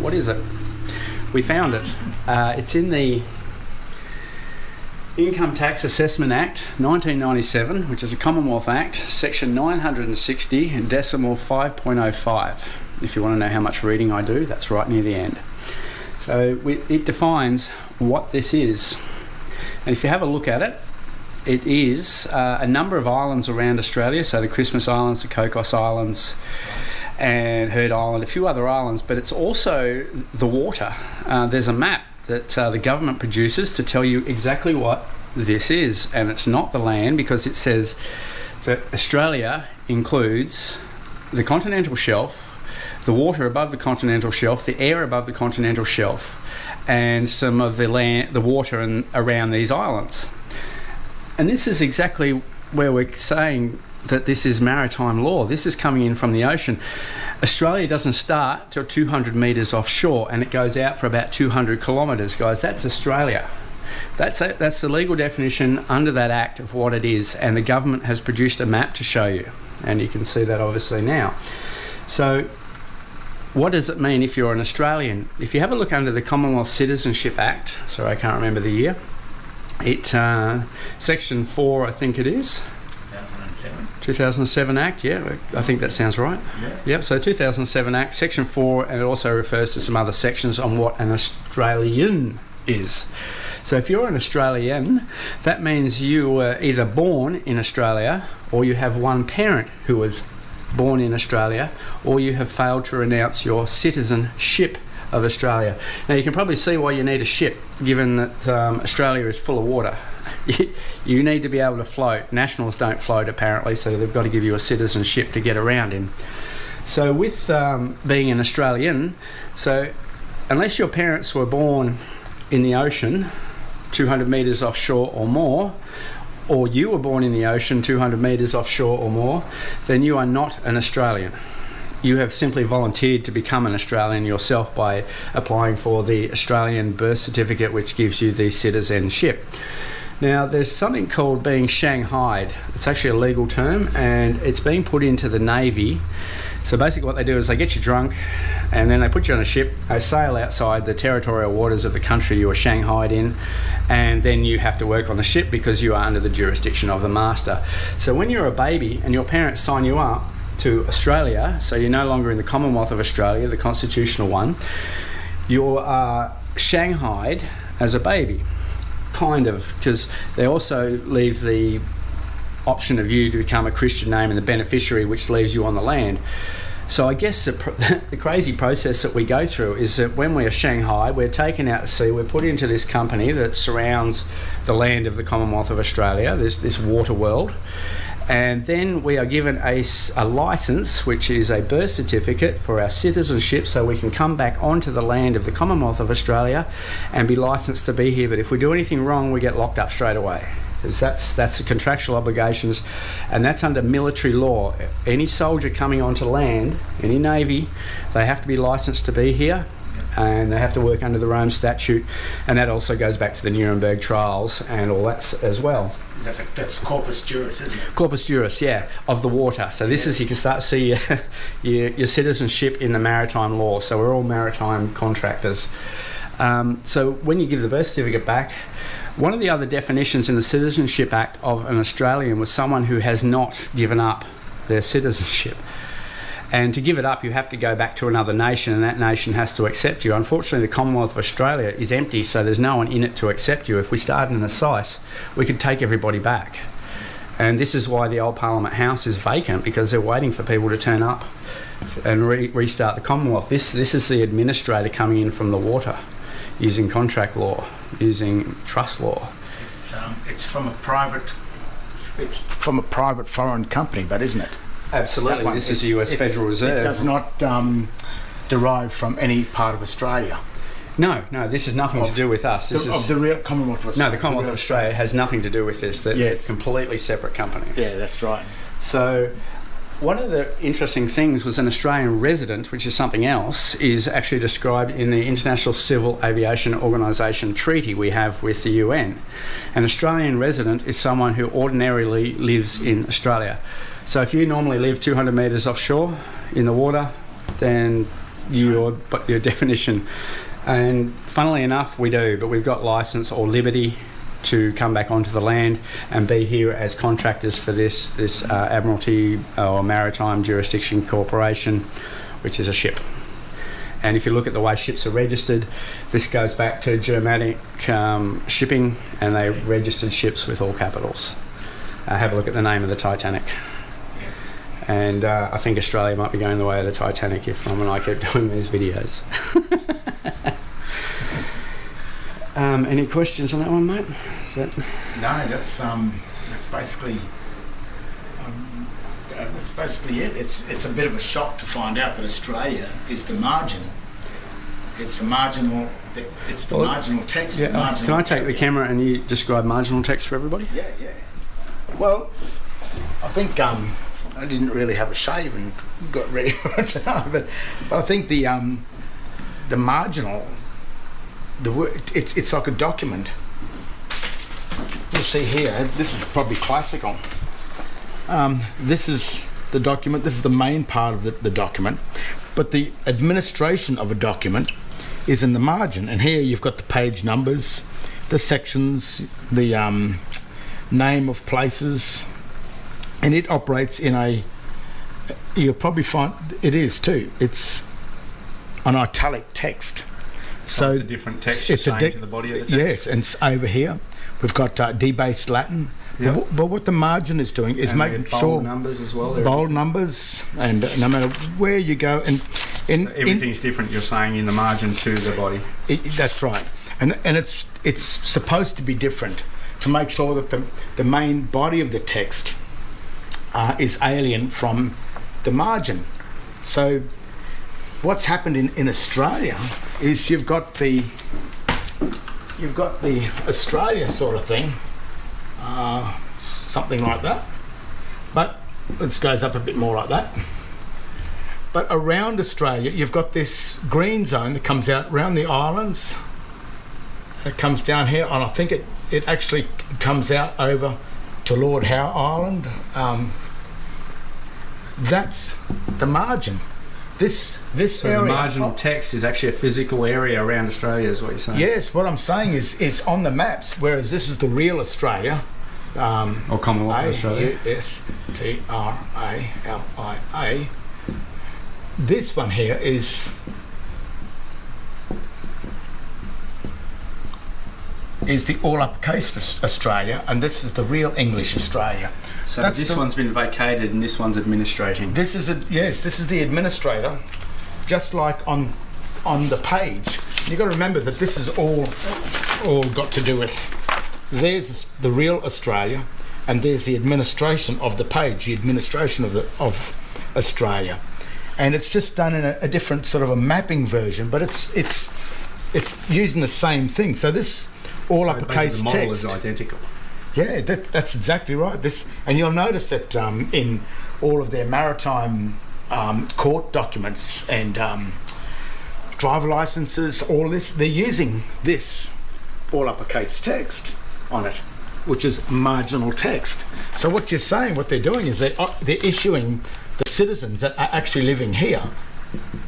What is it? We found it. It's in the Income Tax Assessment Act 1997, which is a Commonwealth Act, section 960 and decimal 5.05. If you want to know how much reading I do, that's right near the end. So it defines what this is. And if you have a look at it, it is a number of islands around Australia, so the Christmas Islands, the Cocos Islands, and Heard Island, a few other islands, but it's also the water. There's a map that the government produces to tell you exactly what this is, and it's not the land, because it says that Australia includes the continental shelf, the water above the continental shelf, the air above the continental shelf, and some of the land, the water around these islands. And this is exactly where we're saying that this is maritime law. This is coming in from the ocean. Australia doesn't start till 200 metres offshore, and it goes out for about 200 kilometres, guys. That's Australia. That's the legal definition under that act of what it is, and the government has produced a map to show you, and you can see that obviously now. So what does it mean if you're an Australian? If you have a look under the Commonwealth Citizenship Act, sorry, I can't remember the year, section 4, I think it is. 2007 Act, yeah, I think that sounds right. Yeah. Yep, so 2007 Act, section 4, and it also refers to some other sections on what an Australian is. So if you're an Australian, that means you were either born in Australia, or you have one parent who was born in Australia, or you have failed to renounce your citizenship of Australia. Now you can probably see why you need a ship, given that Australia is full of water. You need to be able to float. Nationals don't float apparently, so they've got to give you a citizenship to get around in. So with being an Australian, so unless your parents were born in the ocean 200 metres offshore or more, or you were born in the ocean 200 metres offshore or more, then you are not an Australian. You have simply volunteered to become an Australian yourself by applying for the Australian birth certificate, which gives you the citizenship. Now, there's something called being shanghaied. It's actually a legal term, and it's being put into the Navy. So basically what they do is they get you drunk, and then they put you on a ship, they sail outside the territorial waters of the country you are shanghaied in, and then you have to work on the ship because you are under the jurisdiction of the master. So when you're a baby and your parents sign you up to Australia, so you're no longer in the Commonwealth of Australia, the constitutional one, you are shanghaied as a baby. Kind of, because they also leave the option of you to become a Christian name and the beneficiary, which leaves you on the land. So I guess the crazy process that we go through is that when we are Shanghai, we're taken out to sea, we're put into this company that surrounds the land of the Commonwealth of Australia, this water world, and then we are given a licence, which is a birth certificate for our citizenship, so we can come back onto the land of the Commonwealth of Australia and be licensed to be here. But if we do anything wrong, we get locked up straight away. Because that's the contractual obligations, and that's under military law. Any soldier coming onto land, any Navy, they have to be licensed to be here, and they have to work under the Rome Statute, and that also goes back to the Nuremberg trials and all that as well. That's corpus juris, isn't it? Corpus juris, yeah, of the water. So this is, you can start to see your citizenship in the maritime law. So we're all maritime contractors. So when you give the birth certificate back, one of the other definitions in the Citizenship Act of an Australian was someone who has not given up their citizenship. And to give it up, you have to go back to another nation, and that nation has to accept you. Unfortunately, the Commonwealth of Australia is empty, so there's no one in it to accept you. If we started in a SICE, we could take everybody back. And this is why the old Parliament House is vacant, because they're waiting for people to turn up and restart the Commonwealth. This is the administrator coming in from the water, using contract law, using trust law. It's from a private foreign company, but isn't it? Absolutely. This is the US Federal Reserve. It does not derive from any part of Australia. No, this has nothing to do with us. This is the real Commonwealth of Australia. No, the Commonwealth of Australia has nothing to do with this. They're completely separate companies. Yeah, that's right. So one of the interesting things was an Australian resident, which is something else, is actually described in the International Civil Aviation Organisation treaty we have with the UN. An Australian resident is someone who ordinarily lives in Australia. So if you normally live 200 metres offshore in the water, then your definition. And funnily enough, we do, but we've got license or liberty to come back onto the land and be here as contractors for this Admiralty or Maritime Jurisdiction Corporation, which is a ship. And if you look at the way ships are registered, this goes back to Germanic shipping, and they registered ships with all capitals. Have a look at the name of the Titanic. And I think Australia might be going the way of the Titanic if Mum and I keep doing these videos. Any questions on that one, mate? No, that's basically it. It's a bit of a shock to find out that Australia is the margin. It's the marginal. It's the marginal text. Yeah, marginal can I take area. the camera and you describe marginal text for everybody? Yeah. Well, I think I didn't really have a shave and got ready for it tonight, but I think the marginal, the word, it's like a document. You see here, this is probably classical. This is the document. This is the main part of the document, but the administration of a document is in the margin. And here you've got the page numbers, the sections, the name of places, and it operates in a, you'll probably find it is too, it's an italic text. So it's a different text to the body of the text? Yes, and it's over here we've got debased Latin. Yep. But what the margin is doing is making bold sure numbers as well. Bold numbers, and no matter where you go, and so everything's different. You're saying in the margin to the body. That's right, and it's supposed to be different to make sure that the main body of the text is alien from the margin. So what's happened in Australia is you've got the Australia sort of thing. Something like that, but it goes up a bit more like that. But around Australia you've got this green zone that comes out around the islands. It comes down here, and I think it actually comes out over to Lord Howe Island. That's the margin. This so area. The marginal text is actually a physical area around Australia, is what you're saying? Yes, what I'm saying is on the maps, whereas this is the real Australia. Or Commonwealth of Australia. AUSTRALIA. This one here is the all uppercase Australia, and this is the real English Australia. So this one's been vacated and this one's administrating. This is this is the administrator, just like on the page. You've got to remember that this is all got to do with, there's the real Australia, and there's the administration of the page, the administration of Australia, and it's just done in a different sort of a mapping version, but it's using the same thing. So this all uppercase the model text is identical. Yeah, that's exactly right. And you'll notice that in all of their maritime court documents and driver licenses, all this, they're using this all uppercase text on it, which is marginal text. So what you're saying, what they're doing is they're issuing the citizens that are actually living here,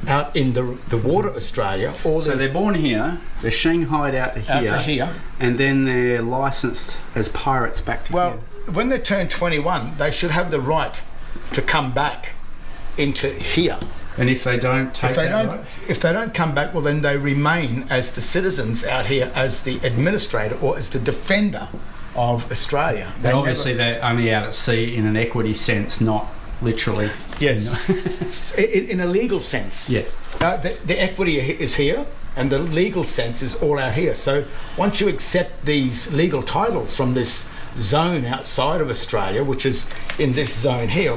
out in the water Australia. So they're born here, they're shanghaied out to here, and then they're licensed as pirates back to here. When they turn 21, they should have the right to come back into here. And if they don't take if they don't come back, well then they remain as the citizens out here, as the administrator or as the defender of Australia. But obviously they're only out at sea in an equity sense, not literally. Yes. in a legal sense. Yeah. The equity is here, and the legal sense is all out here. So once you accept these legal titles from this zone outside of Australia, which is in this zone here,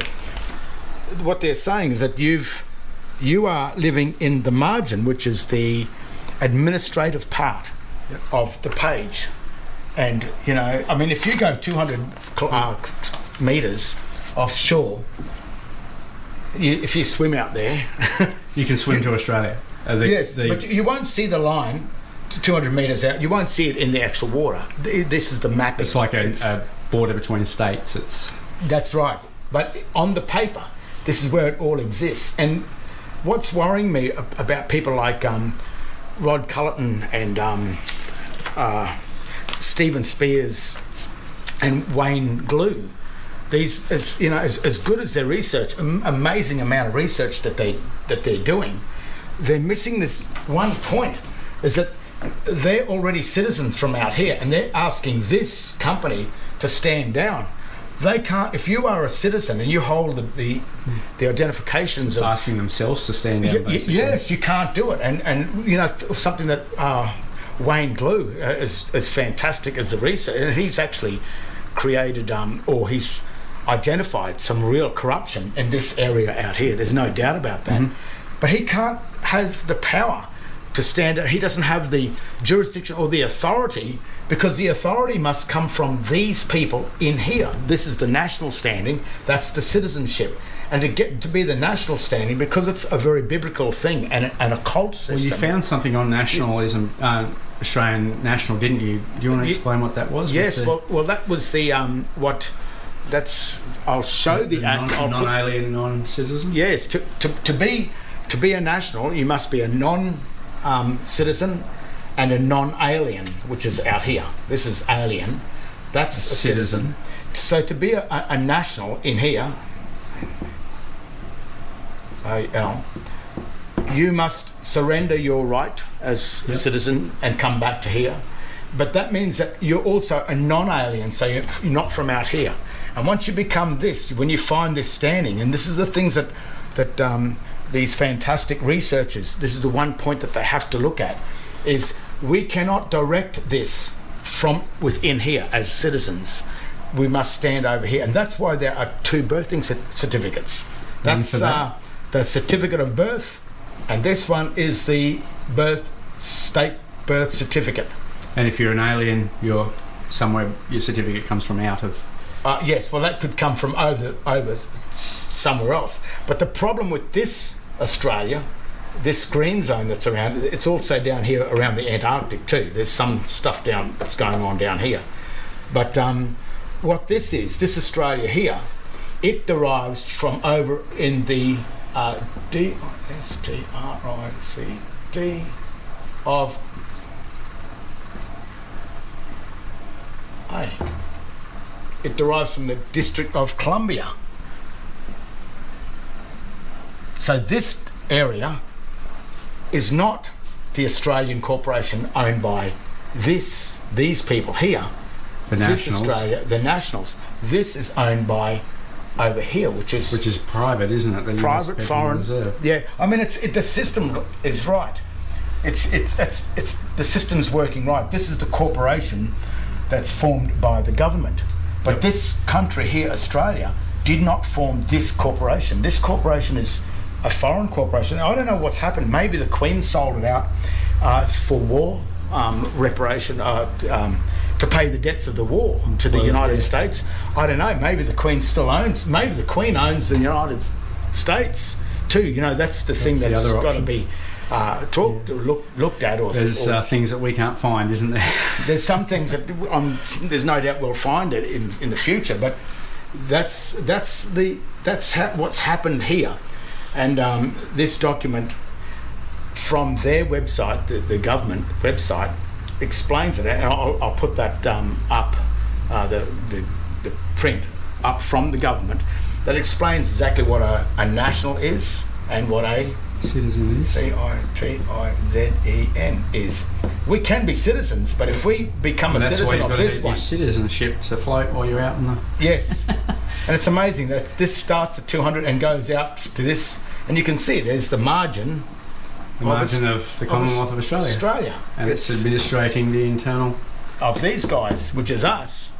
what they're saying is that you are living in the margin, which is the administrative part of the page. And I mean, if you go 200 meters offshore, if you swim out there, you can swim to Australia. Yes, but you won't see the line to 200 meters out. You won't see it in the actual water. This is the mapping. It's like a border between states. That's right. But on the paper, this is where it all exists. And what's worrying me about people like Rod Culleton and Stephen Spears and Wayne Glue, these, as good as their research, amazing amount of research that they're doing, they're missing this one point, is that they're already citizens from out here, and they're asking this company to stand down. They can't. If you are a citizen and you hold the identifications of asking themselves to stand down. Yes, you can't do it. And something that Wayne Glue is fantastic as the research, and he's actually created or he's identified some real corruption in this area out here. There's no doubt about that. But he can't have the power to stand out. He doesn't have the jurisdiction or the authority, because the authority must come from these people in here. This is the national standing, that's the citizenship. And to get to be the national standing, because it's a very biblical thing and a cult system. Well, you found something on nationalism, Australian national, didn't you? Do you want to explain what that was? Yes, well, that was the I'll show the act. Non-alien, non-citizen? Yes, to be a national, you must be a non-citizen and a non-alien, which is out here. This is alien. That's a citizen. So to be a national in here, you must surrender your right as a citizen and come back to here. But that means that you're also a non-alien, so you're not from out here. And once you become this, when you find this standing, and this is the things that these fantastic researchers, this is the one point that they have to look at, is we cannot direct this from within here as citizens. We must stand over here. And that's why there are two birthing certificates. That's the certificate of birth, and this one is the state birth certificate. And if you're an alien, you're somewhere, your certificate comes from out of... Yes, well, that could come from over somewhere else. But the problem with this Australia, this green zone that's around, it's also down here around the Antarctic too. There's some stuff that's going on down here. But what this is, this Australia here, it derives from over in the D-I-S-T-R-I-C-D of A. It derives from the District of Columbia. So this area is not the Australian corporation owned by these people here. The nationals. Australia, the nationals. This is owned by over here, which is private, isn't it? The private foreign reserve. Yeah, I mean, the system is right. It's the system's working right. This is the corporation that's formed by the government. But this country here, Australia, did not form this corporation. This corporation is a foreign corporation. I don't know what's happened. Maybe the Queen sold it out for war reparation, to pay the debts of the war to the United States. I don't know. Maybe the Queen still owns. Maybe the Queen owns the United States too. That's the thing that's got to be looked at. There's things that we can't find, isn't there? There's some things that there's no doubt we'll find it in the future, but that's what's happened here. And this document from their website, the government website, explains it, and I'll put that up, the print up from the government that explains exactly what a national is and what a citizen is. CITIZEN is. We can be citizens, but if we become a citizen of this one, citizenship to float while you're out in the... Yes. And it's amazing that this starts at 200 and goes out to this, and you can see there's the margin. The margin of the Commonwealth of Australia. And it's administrating the internal... of these guys, which is us.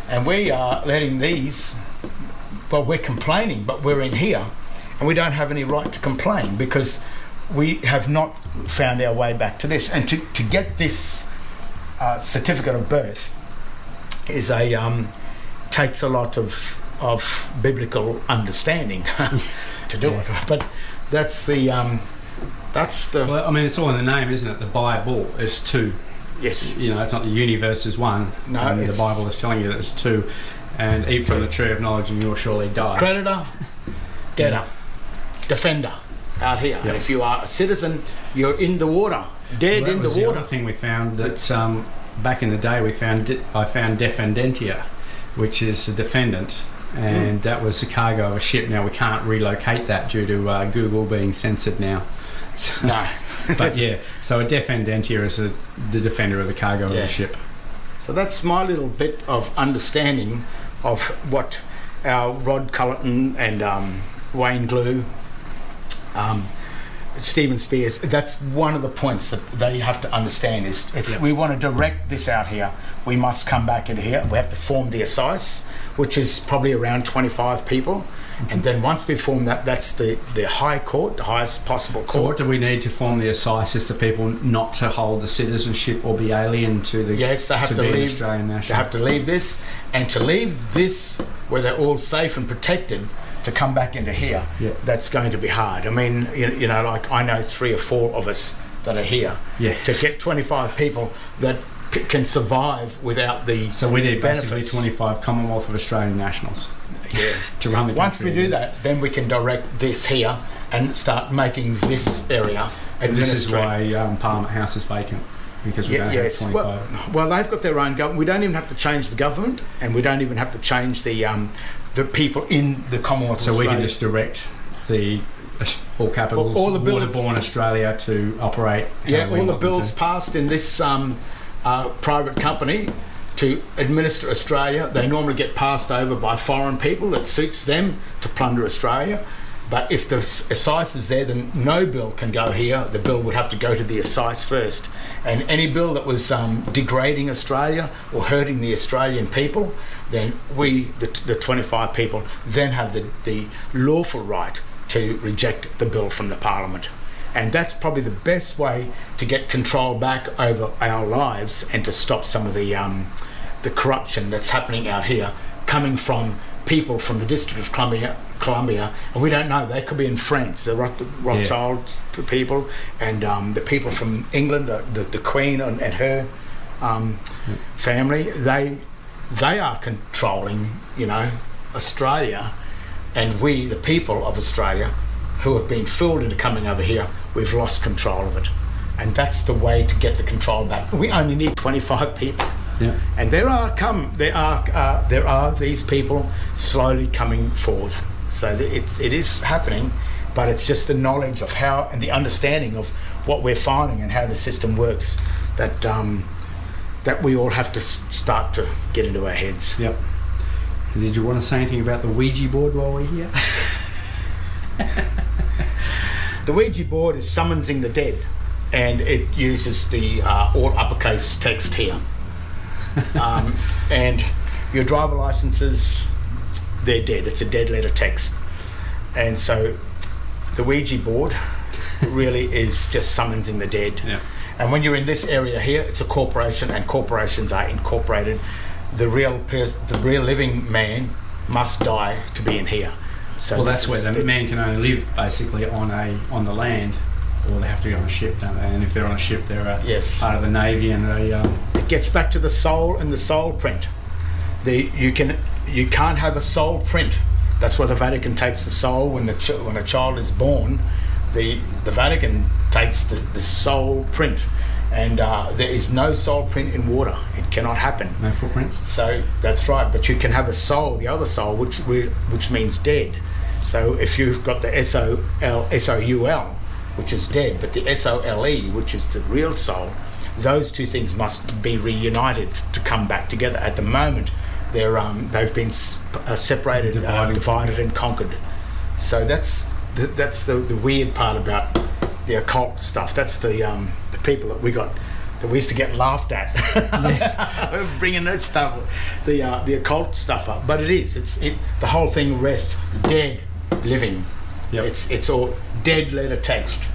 And we are letting these... Well, we're complaining, but we're in here, and we don't have any right to complain because we have not found our way back to this. And to get this certificate of birth is takes a lot of biblical understanding to do it. But that's the... Well, I mean, it's all in the name, isn't it? The Bible is two. Yes. It's not the universe is one. No, and the Bible is telling you that it's two. And eat from the tree of knowledge and you'll surely die. Creditor, debtor, defender. out here. And if you are a citizen, you're in the water, dead in the water. The other thing we found that back in the day I found defendentia, which is a defendant, and that was the cargo of a ship. Now we can't relocate that due to Google being censored now. No. But yeah, so a defendentia is the defender of the cargo of the ship. So that's my little bit of understanding of what our Rod Cullerton and Wayne Glue, Stephen Spears, that's one of the points that they have to understand is if we want to direct this out here, we must come back into here. We have to form the assize, which is probably around 25 people. And then once we form that, that's the high court, the highest possible court. So what do we need to form the assize? Is to people not to hold the citizenship or be alien to the yes, they have to leave. Australian national. They have to leave this, and to leave this where they're all safe and protected to come back into here. That's going to be hard. I mean, you know, like I know 3 or 4 of us that are here. To get 25 people that can survive without the so we need benefits. Basically 25 Commonwealth of Australian nationals. To run the Once we do that, then we can direct this here and start making this area administrative. This is why Parliament House is vacant, because we don't have 25. Well, they've got their own government. We don't even have to change the government, and we don't even have to change the people in the Commonwealth of Australia. So we can just direct the all capitals, all the bills, Waterborne Australia to operate. All the bills passed in this private company to administer Australia, they normally get passed over by foreign people that suits them to plunder Australia. But if the assize is there, then no bill can go here. The bill would have to go to the assize first. And any bill that was degrading Australia or hurting the Australian people, then we, the 25 people, then have the lawful right to reject the bill from the Parliament. And that's probably the best way to get control back over our lives and to stop some of the corruption that's happening out here, coming from people from the District of Columbia, and we don't know. They could be in France, the Rothschild people, and the people from England, the Queen and her family. They are controlling, you know, Australia, and we, the people of Australia, who have been fooled into coming over here, we've lost control of it. And that's the way to get the control back. We only need 25 people. And there are these people slowly coming forth. So it is happening, but it's just the knowledge of how and the understanding of what we're finding and how the system works that that we all have to start to get into our heads. And did you want to say anything about the Ouija board while we're here? The Ouija board is summonsing the dead, and it uses the all uppercase text here. And your driver licenses, they're dead. It's a dead letter text. And so the Ouija board really is just summoning the dead. And when you're in this area here, it's a corporation, and corporations are incorporated. The real living man must die to be in here. So that's where the man can only live basically on the land, or they have to be on a ship, don't they? And if they're on a ship, they're part of the Navy, and it gets back to the soul and the soul print. You can't have a soul print. That's why the Vatican takes the soul when a child is born. The Vatican takes the soul print, and there is no soul print in water. It cannot happen. No footprints. So that's right. But you can have a soul, the other soul, which means dead. So if you've got the SOUL, which is dead, but the SOLE, which is the real soul, those two things must be reunited to come back together. At the moment, they've been separated, divided and conquered. So that's the weird part about the occult stuff. That's the people that we used to get laughed at, bringing that stuff, the occult stuff up. But the whole thing rests dead, living. It's all dead letter text,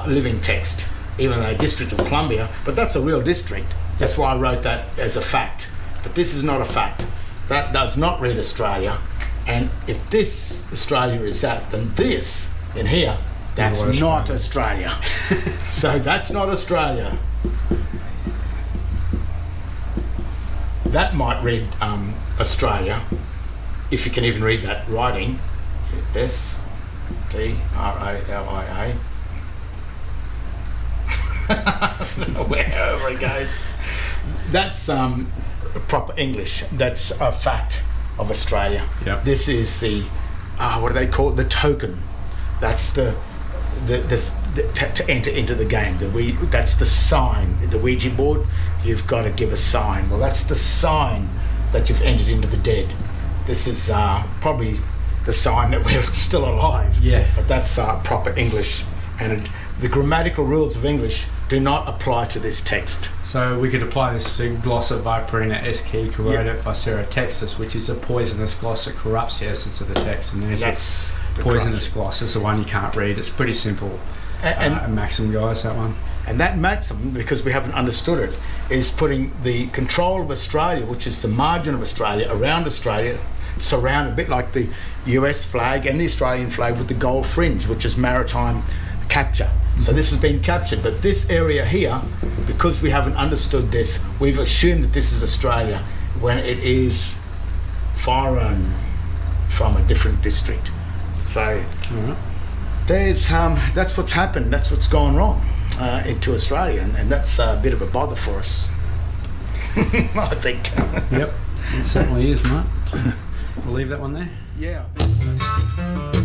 living text. Even though District of Columbia, but that's a real district. That's why I wrote that as a fact. But this is not a fact. That does not read Australia. And if this Australia is that, then this in here, that's not Australia. So that's not Australia. That might read Australia, if you can even read that writing. Australia. Wherever it goes. That's proper English. That's a fact of Australia. Yep. This is the what do they call it? The token. That's to enter into the game. That's the sign. The Ouija board. You've got to give a sign. Well, that's the sign that you've entered into the dead. This is probably the sign that we're still alive. Yeah. But that's proper English, and the grammatical rules of English do not apply to this text. So we could apply this to glossa viperina esque corroded vicera textus, which is a poisonous gloss that corrupts the essence of the text. And there's the poisonous gloss. It's the one you can't read. It's pretty simple. And maxim, guys, that one. And that maxim, because we haven't understood it, is putting the control of Australia, which is the margin of Australia, around Australia, surrounded a bit like the US flag and the Australian flag with the gold fringe, which is maritime capture. So this has been captured, but this area here, because we haven't understood this, we've assumed that this is Australia when it is foreign from a different district. So there's that's what's happened. That's what's gone wrong into Australia, and that's a bit of a bother for us. I think. Yep, it certainly is, mate. We'll leave that one there. Yeah. I think